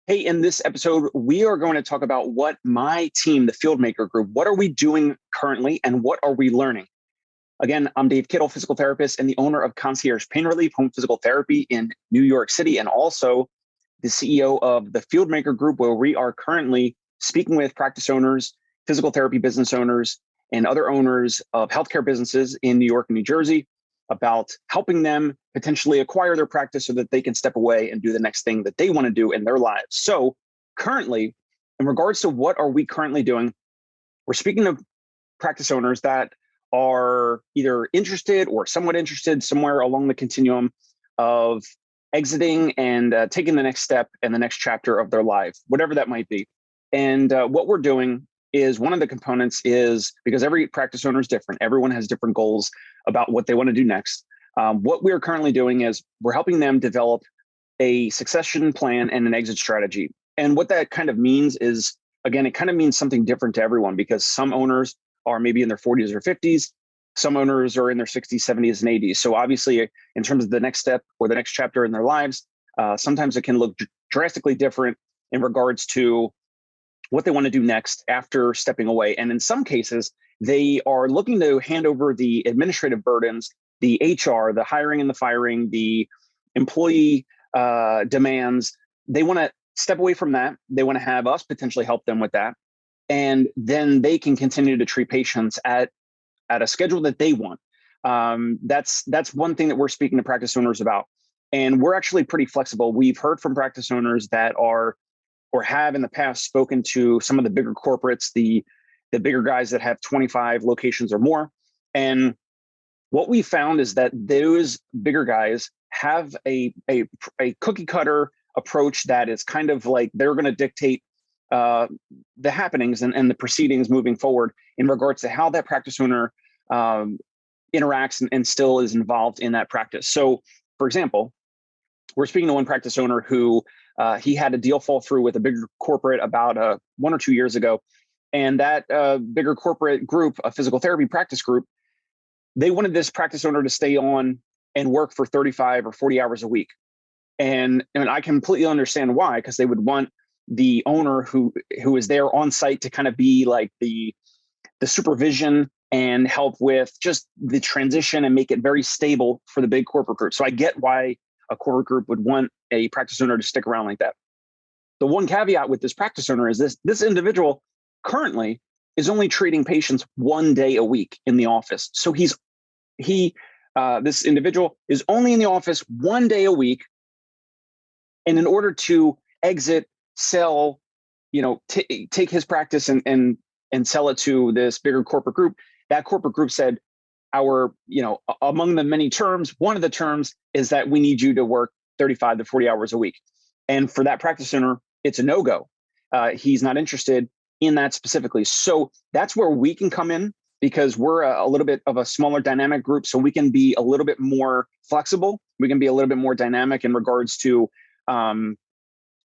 Hey, in this episode, we are going to talk about what my team, the Fieldmaker Group, what are we doing currently and what are we learning? Again, I'm Dave Kittle, physical therapist and the owner of Concierge Pain Relief Home Physical Therapy in New York City, and also the CEO of the Fieldmaker Group, where we are currently speaking with practice owners, physical therapy business owners, and other owners of healthcare businesses in New York and New Jersey about helping them potentially acquire their practice so that they can step away and do the next thing that they want to do in their lives. So currently, in regards to what are we currently doing, we're speaking of practice owners that are either interested or somewhat interested somewhere along the continuum of exiting and taking the next step and the next chapter of their life, whatever that might be. And what we're doing is one of the components is, because every practice owner is different, everyone has different goals about what they want to do next. What we're currently doing is we're helping them develop a succession plan and an exit strategy. And what that kind of means is, again, it kind of means something different to everyone, because some owners are maybe in their 40s or 50s. Some owners are in their 60s, 70s, and 80s. So obviously, in terms of the next step or the next chapter in their lives, sometimes it can look drastically different in regards to what they want to do next after stepping away. And in some cases, they are looking to hand over the administrative burdens, the HR, the hiring and the firing, the employee demands. They want to step away from that. They want to have us potentially help them with that. And then they can continue to treat patients at a schedule that they want. That's one thing that we're speaking to practice owners about. And we're actually pretty flexible. We've heard from practice owners that are or have in the past spoken to some of the bigger corporates, the bigger guys that have 25 locations or more. And what we found is that those bigger guys have a cookie cutter approach that is kind of like they're going to dictate the happenings and the proceedings moving forward in regards to how that practice owner interacts and still is involved in that practice. So, for example, we're speaking to one practice owner who he had a deal fall through with a bigger corporate about 1 or 2 years ago. And that bigger corporate group, a physical therapy practice group, they wanted this practice owner to stay on and work for 35 or 40 hours a week. And I completely understand why, because they would want the owner who is there on site to kind of be like the supervision and help with just the transition and make it very stable for the big corporate group. So I get why a corporate group would want a practice owner to stick around like that. The one caveat with this practice owner is this individual currently is only treating patients 1 day a week in the office. So this individual is only in the office 1 day a week. And in order to exit, sell, take his practice and sell it to this bigger corporate group, that corporate group said, among the many terms, one of the terms is that we need you to work 35 to 40 hours a week. And for that practice owner, it's a no-go. He's not interested in that specifically. So that's where we can come in, because we're a little bit of a smaller dynamic group. So we can be a little bit more flexible. We can be a little bit more dynamic in regards to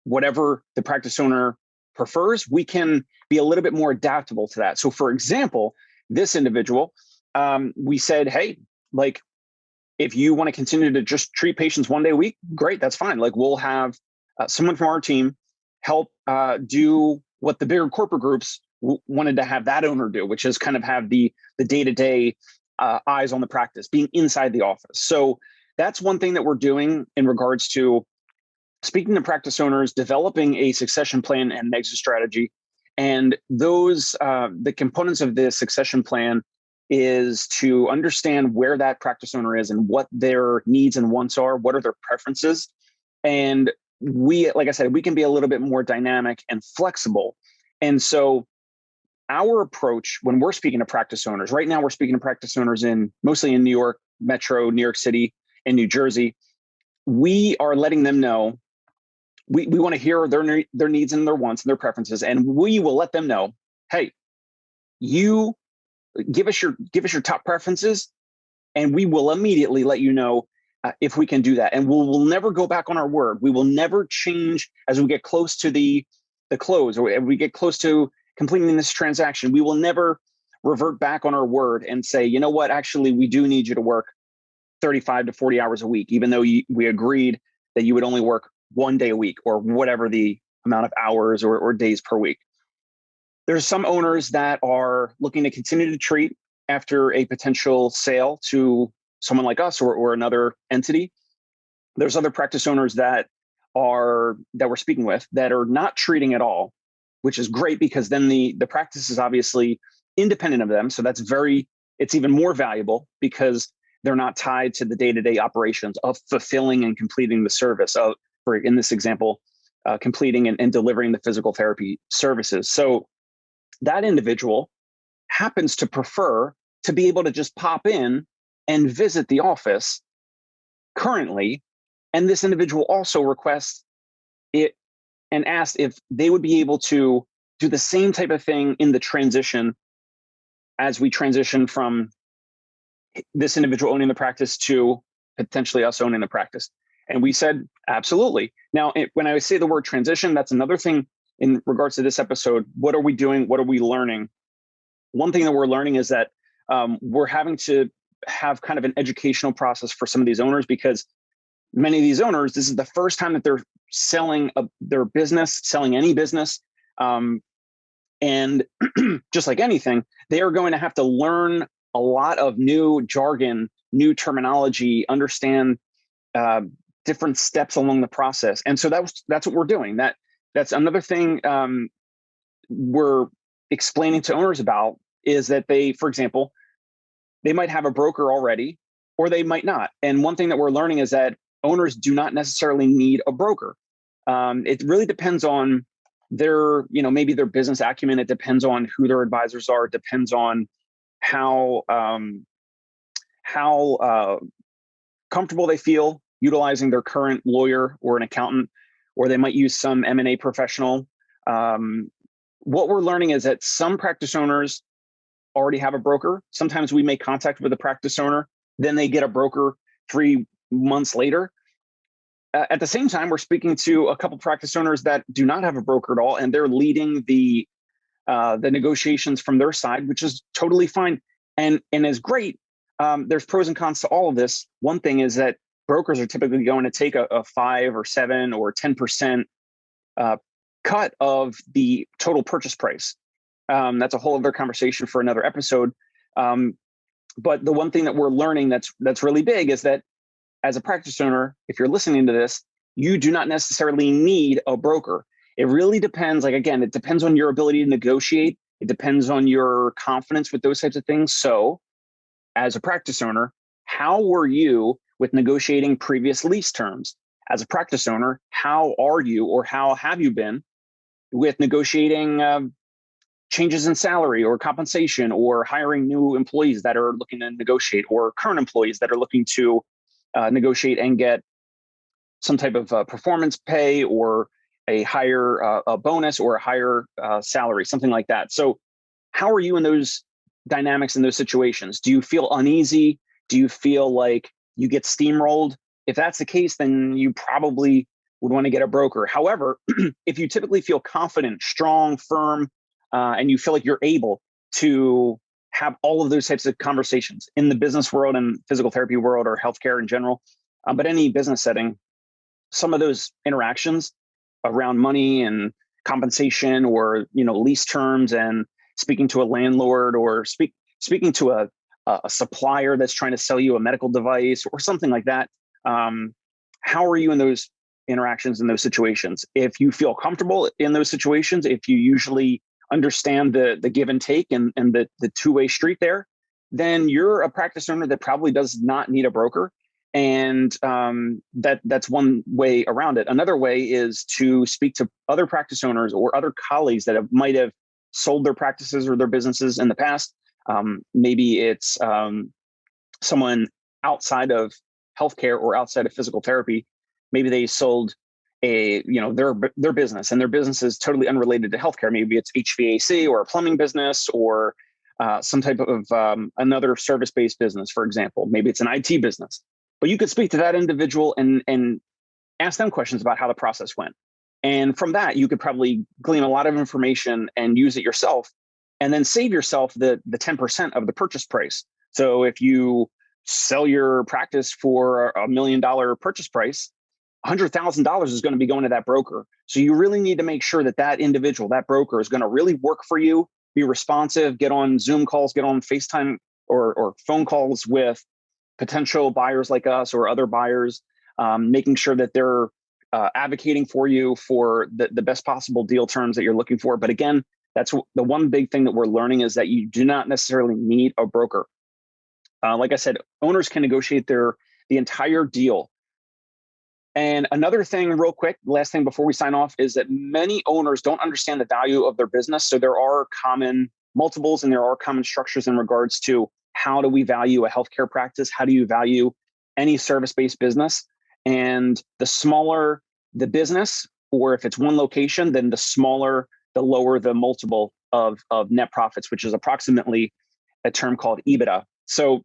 whatever the practice owner prefers. We can be a little bit more adaptable to that. So for example, this individual, we said, hey, like, if you want to continue to just treat patients 1 day a week, great, that's fine. Like, we'll have someone from our team help do what the bigger corporate groups wanted to have that owner do, which is kind of have the day-to-day eyes on the practice, being inside the office. So that's one thing that we're doing in regards to speaking to practice owners, developing a succession plan and an exit strategy. And those, the components of the succession plan is to understand where that practice owner is and what their needs and wants are, what are their preferences. And we, like I said, we can be a little bit more dynamic and flexible. And so our approach when we're speaking to practice owners, right now we're speaking to practice owners mostly in New York Metro, New York City, and New Jersey. We are letting them know we want to hear their needs and their wants and their preferences, and we will let them know, hey, you give us your top preferences, and we will immediately let you know if we can do that. And we'll never go back on our word. We will never change as we get close to the close, or we get close to completing this transaction. We will never revert back on our word and say, you know what, actually, we do need you to work 35 to 40 hours a week, even though we agreed that you would only work 1 day a week or whatever the amount of hours or days per week. There's some owners that are looking to continue to treat after a potential sale to someone like us or another entity. There's other practice owners that we're speaking with that are not treating at all, which is great because then the practice is obviously independent of them. So it's even more valuable because they're not tied to the day-to-day operations of fulfilling and completing the service of, for in this example, completing and delivering the physical therapy services. So that individual happens to prefer to be able to just pop in and visit the office currently. And this individual also requests it and asked if they would be able to do the same type of thing in the transition as we transition from this individual owning the practice to potentially us owning the practice. And we said, absolutely. Now, when I say the word transition, that's another thing in regards to this episode. What are we doing? What are we learning? One thing that we're learning is that we're having to have kind of an educational process for some of these owners, because many of these owners, this is the first time that they're selling their business, selling any business. And just like anything, they are going to have to learn a lot of new jargon, new terminology, understand different steps along the process. And so that's what we're doing. That's another thing we're explaining to owners about is that they, for example, they might have a broker already, or they might not. And one thing that we're learning is that owners do not necessarily need a broker. It really depends on their, maybe their business acumen. It depends on who their advisors are. It depends on how comfortable they feel utilizing their current lawyer or an accountant, or they might use some M&A professional. What we're learning is that some practice owners already have a broker. Sometimes we make contact with a practice owner, then they get a broker 3 months later. At the same time, we're speaking to a couple practice owners that do not have a broker at all, and they're leading the negotiations from their side, which is totally fine and is great. There's pros and cons to all of this. One thing is that brokers are typically going to take a 5 or 7 or 10% cut of the total purchase price. That's a whole other conversation for another episode. But the one thing that we're learning that's really big is that as a practice owner, if you're listening to this, you do not necessarily need a broker. It really depends. Like, again, it depends on your ability to negotiate. It depends on your confidence with those types of things. So as a practice owner, how were you with negotiating previous lease terms? As a practice owner, how are you, or how have you been with negotiating changes in salary or compensation, or hiring new employees that are looking to negotiate, or current employees that are looking to negotiate and get some type of performance pay, or a higher a bonus, or a higher salary, something like that. So how are you in those dynamics, in those situations? Do you feel uneasy? Do you feel like you get steamrolled? If that's the case, then you probably would want to get a broker. However, if you typically feel confident, strong, firm, and you feel like you're able to have all of those types of conversations in the business world and physical therapy world, or healthcare in general, but any business setting, some of those interactions around money and compensation, or lease terms, and speaking to a landlord, or speaking to a supplier that's trying to sell you a medical device or something like that. How are you in those interactions, in those situations? If you feel comfortable in those situations, if you usually understand the give and take and the two-way street there, then you're a practice owner that probably does not need a broker. And that's one way around it. Another way is to speak to other practice owners or other colleagues that might have sold their practices or their businesses in the past. Maybe it's someone outside of healthcare or outside of physical therapy. Maybe they sold their business, and their business is totally unrelated to healthcare. Maybe it's HVAC or a plumbing business, or some type of another service-based business, for example. Maybe it's an IT business. But you could speak to that individual and ask them questions about how the process went. And from that, you could probably glean a lot of information and use it yourself, and then save yourself the 10% of the purchase price. So if you sell your practice for $1 million purchase price, $100,000 is going to be going to that broker. So you really need to make sure that that individual, that broker, is going to really work for you, be responsive, get on Zoom calls, get on FaceTime or phone calls with potential buyers like us or other buyers, making sure that they're advocating for you for the best possible deal terms that you're looking for. But again, that's the one big thing that we're learning, is that you do not necessarily need a broker. Like I said, owners can negotiate the entire deal. And another thing real quick, last thing before we sign off, is that many owners don't understand the value of their business. So there are common multiples and there are common structures in regards to how do we value a healthcare practice? How do you value any service-based business? And the smaller the business, or if it's one location, then the lower the multiple of net profits, which is approximately a term called EBITDA. So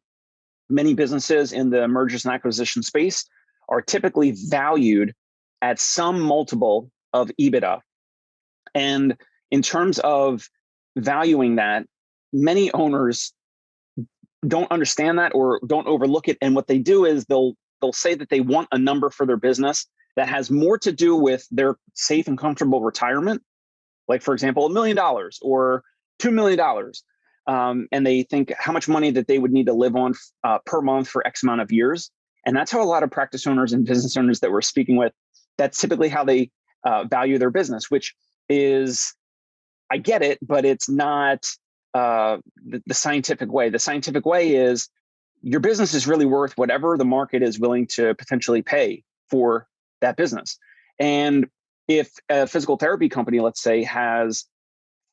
many businesses in the mergers and acquisition space are typically valued at some multiple of EBITDA. And in terms of valuing that, many owners don't understand that or don't overlook it. And what they do is they'll say that they want a number for their business that has more to do with their safe and comfortable retirement. Like, for example, $1 million or $2 million. And they think how much money that they would need to live on per month for X amount of years. And that's how a lot of practice owners and business owners that we're speaking with, that's typically how they value their business, which is, I get it, but it's not the scientific way. The scientific way is your business is really worth whatever the market is willing to potentially pay for that business. And if a physical therapy company, let's say, has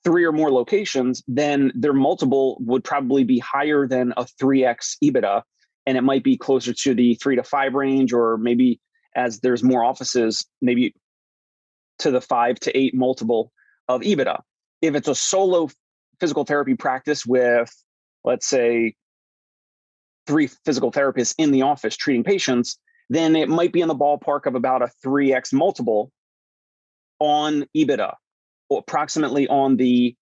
3 or more locations, then their multiple would probably be higher than a 3x EBITDA. And it might be closer to the 3 to 5 range, or maybe as there's more offices, maybe to the 5 to 8 multiple of EBITDA. If it's a solo physical therapy practice with, let's say, 3 physical therapists in the office treating patients, then it might be in the ballpark of about a 3x multiple on EBITDA, or approximately on the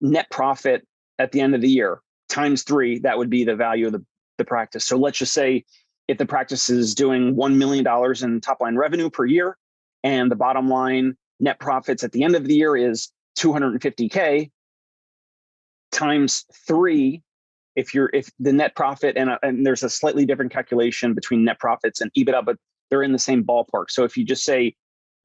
net profit at the end of the year, times 3. That would be the value of the practice. So let's just say if the practice is doing $1 million in top line revenue per year, and the bottom line net profits at the end of the year is $250K, times 3, if the net profit, and there's a slightly different calculation between net profits and EBITDA, but they're in the same ballpark. So if you just say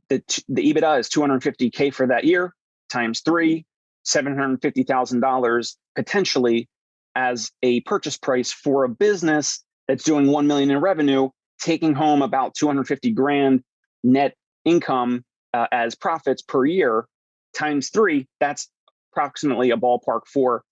that the EBITDA is $250K for that year, times 3, $750,000 potentially as a purchase price for a business that's doing 1 million in revenue, taking home about 250 grand net income as profits per year, times 3, that's approximately a ballpark for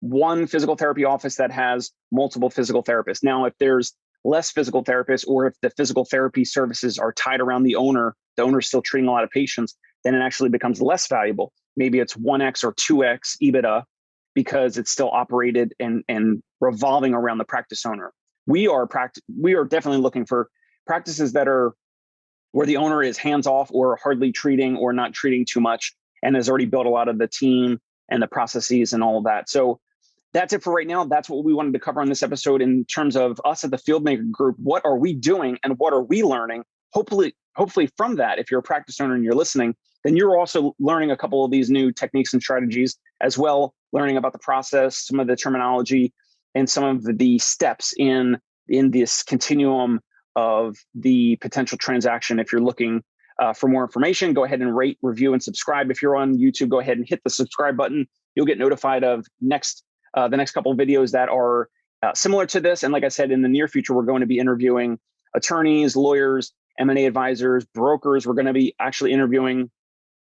one physical therapy office that has multiple physical therapists. Now, if there's less physical therapists, or if the physical therapy services are tied around the owner's still treating a lot of patients, then it actually becomes less valuable. Maybe it's 1x or 2x EBITDA because it's still operated and revolving around the practice owner. We are definitely looking for practices that are where the owner is hands-off or hardly treating or not treating too much and has already built a lot of the team and the processes and all of that. So that's it for right now. That's what we wanted to cover on this episode in terms of us at the Fieldmaker Group. What are we doing and what are we learning? Hopefully from that, if you're a practice owner and you're listening, then you're also learning a couple of these new techniques and strategies as well, learning about the process, some of the terminology, and some of the steps in this continuum of the potential transaction. If you're looking for more information, go ahead and rate, review, and subscribe. If you're on YouTube, go ahead and hit the subscribe button. You'll get notified of the next couple of videos that are similar to this. And like I said, in the near future, we're going to be interviewing attorneys, lawyers, M&A advisors, brokers. We're going to be actually interviewing,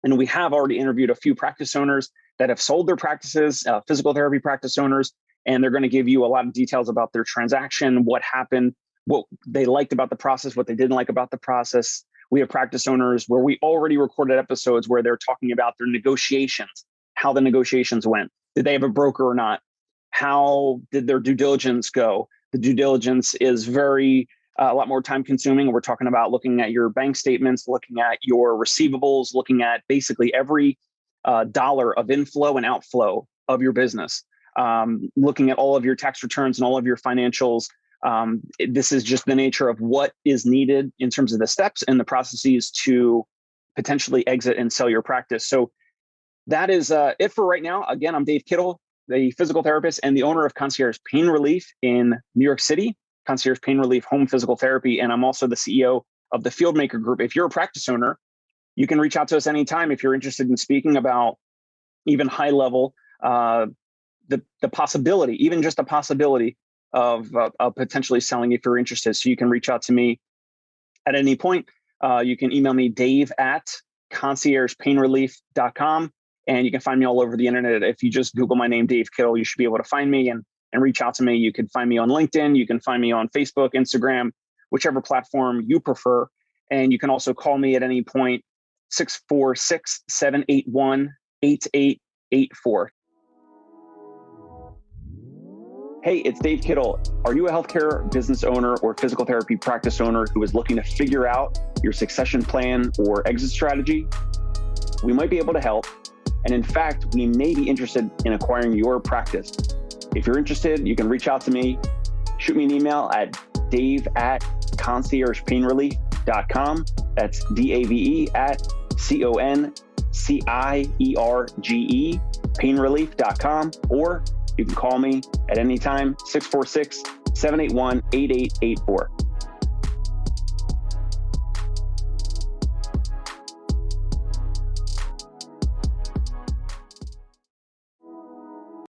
and we have already interviewed a few practice owners that have sold their practices, physical therapy practice owners, and they're going to give you a lot of details about their transaction, what happened, what they liked about the process, what they didn't like about the process. We have practice owners where we already recorded episodes where they're talking about their negotiations, how the negotiations went. Did they have a broker or not? How did their due diligence go? The due diligence is a lot more time consuming. We're talking about looking at your bank statements, looking at your receivables, looking at basically every dollar of inflow and outflow of your business, looking at all of your tax returns and all of your financials, This is just the nature of what is needed in terms of the steps and the processes to potentially exit and sell your practice. So that is it for right now. Again, I'm Dave Kittle, the physical therapist and the owner of Concierge Pain Relief in New York City, Concierge Pain Relief Home Physical Therapy. And I'm also the CEO of the Fieldmaker Group. If you're a practice owner, you can reach out to us anytime if you're interested in speaking about even high level, the possibility, even just a possibility of potentially selling if you're interested. So you can reach out to me at any point. You can email me, dave@conciergepainrelief.com. And you can find me all over the internet. If you just Google my name, Dave Kittle, you should be able to find me and reach out to me. You can find me on LinkedIn. You can find me on Facebook, Instagram, whichever platform you prefer. And you can also call me at any point, 646-781-8884. Hey, it's Dave Kittle. Are you a healthcare business owner or physical therapy practice owner who is looking to figure out your succession plan or exit strategy? We might be able to help. And in fact, we may be interested in acquiring your practice. If you're interested, you can reach out to me. Shoot me an email at dave@conciergepainrelief.com. That's DAVE@CONCIERGE painrelief.com. Or you can call me at any time, 646-781-8884.